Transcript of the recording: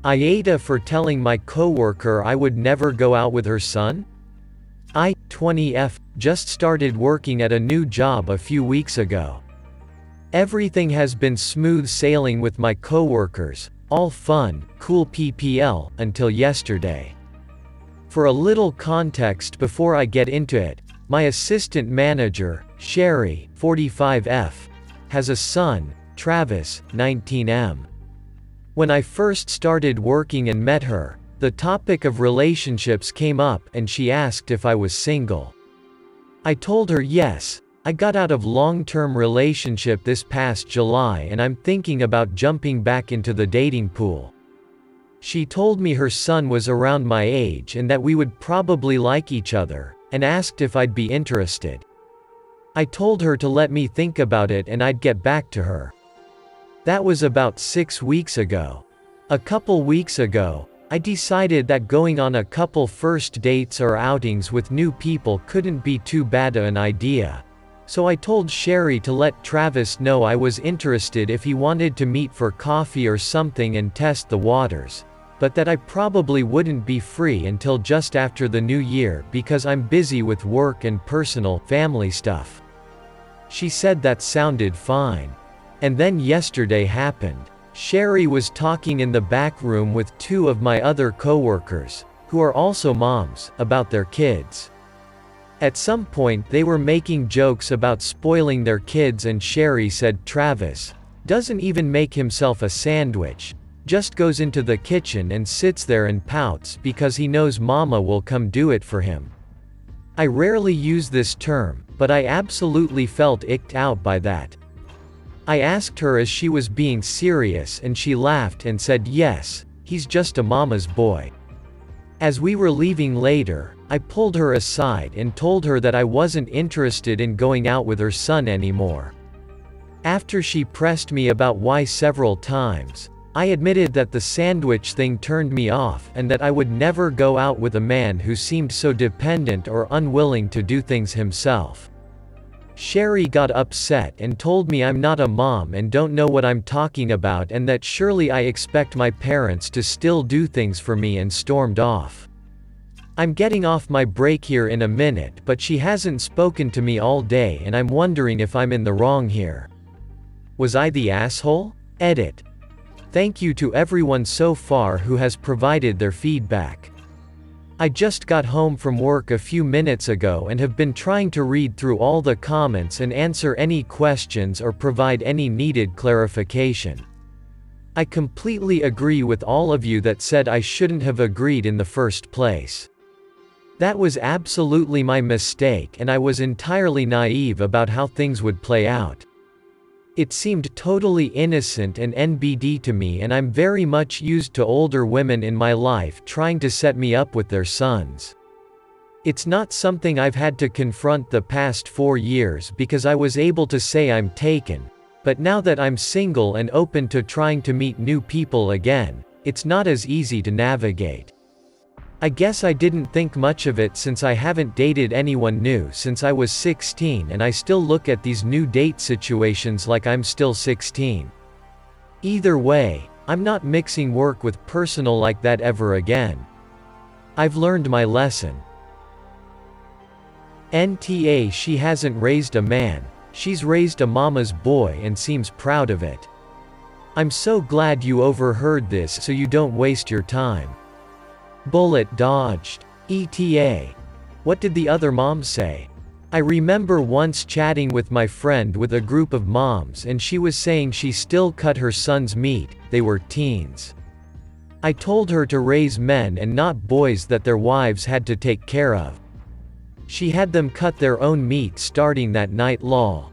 AITA for telling my coworker I would never go out with her son? I, 20F, just started working at a new job a few weeks ago. Everything has been smooth sailing with my coworkers, all fun, cool PPL, until yesterday. For a little context before I get into it, my assistant manager, Sherry, 45F, has a son, Travis, 19M. When I first started working and met her, the topic of relationships came up and she asked if I was single. I told her yes, I got out of long-term relationship this past July and I'm thinking about jumping back into the dating pool. She told me her son was around my age and that we would probably like each other, and asked if I'd be interested. I told her to let me think about it and I'd get back to her. That was about 6 weeks ago. A couple weeks ago, I decided that going on a couple first dates or outings with new people couldn't be too bad an idea. So I told Sherry to let Travis know I was interested if he wanted to meet for coffee or something and test the waters, but that I probably wouldn't be free until just after the new year because I'm busy with work and personal, family stuff. She said that sounded fine. And then yesterday happened. Sherry was talking in the back room with 2 of my other coworkers, who are also moms, about their kids. At some point they were making jokes about spoiling their kids and Sherry said Travis doesn't even make himself a sandwich, just goes into the kitchen and sits there and pouts because he knows mama will come do it for him. I rarely use this term, but I absolutely felt icked out by that. I asked her as she was being serious and she laughed and said yes, he's just a mama's boy. As we were leaving later, I pulled her aside and told her that I wasn't interested in going out with her son anymore. After she pressed me about why several times, I admitted that the sandwich thing turned me off and that I would never go out with a man who seemed so dependent or unwilling to do things himself. Sherry got upset and told me I'm not a mom and don't know what I'm talking about and that surely I expect my parents to still do things for me and stormed off. I'm getting off my break here in a minute, but she hasn't spoken to me all day and I'm wondering if I'm in the wrong here. Was I the asshole? Edit. Thank you to everyone so far who has provided their feedback. I just got home from work a few minutes ago and have been trying to read through all the comments and answer any questions or provide any needed clarification. I completely agree with all of you that said I shouldn't have agreed in the first place. That was absolutely my mistake and I was entirely naive about how things would play out. It seemed totally innocent and NBD to me and I'm very much used to older women in my life trying to set me up with their sons. It's not something I've had to confront the past 4 years because I was able to say I'm taken, but now that I'm single and open to trying to meet new people again, it's not as easy to navigate. I guess I didn't think much of it since I haven't dated anyone new since I was 16 and I still look at these new date situations like I'm still 16. Either way, I'm not mixing work with personal like that ever again. I've learned my lesson. NTA she hasn't raised a man, she's raised a mama's boy and seems proud of it. I'm so glad you overheard this so you don't waste your time. Bullet dodged. ETA. What did the other mom say? I remember once chatting with my friend with a group of moms and she was saying she still cut her son's meat, they were teens. I told her to raise men and not boys that their wives had to take care of. She had them cut their own meat starting that night lol.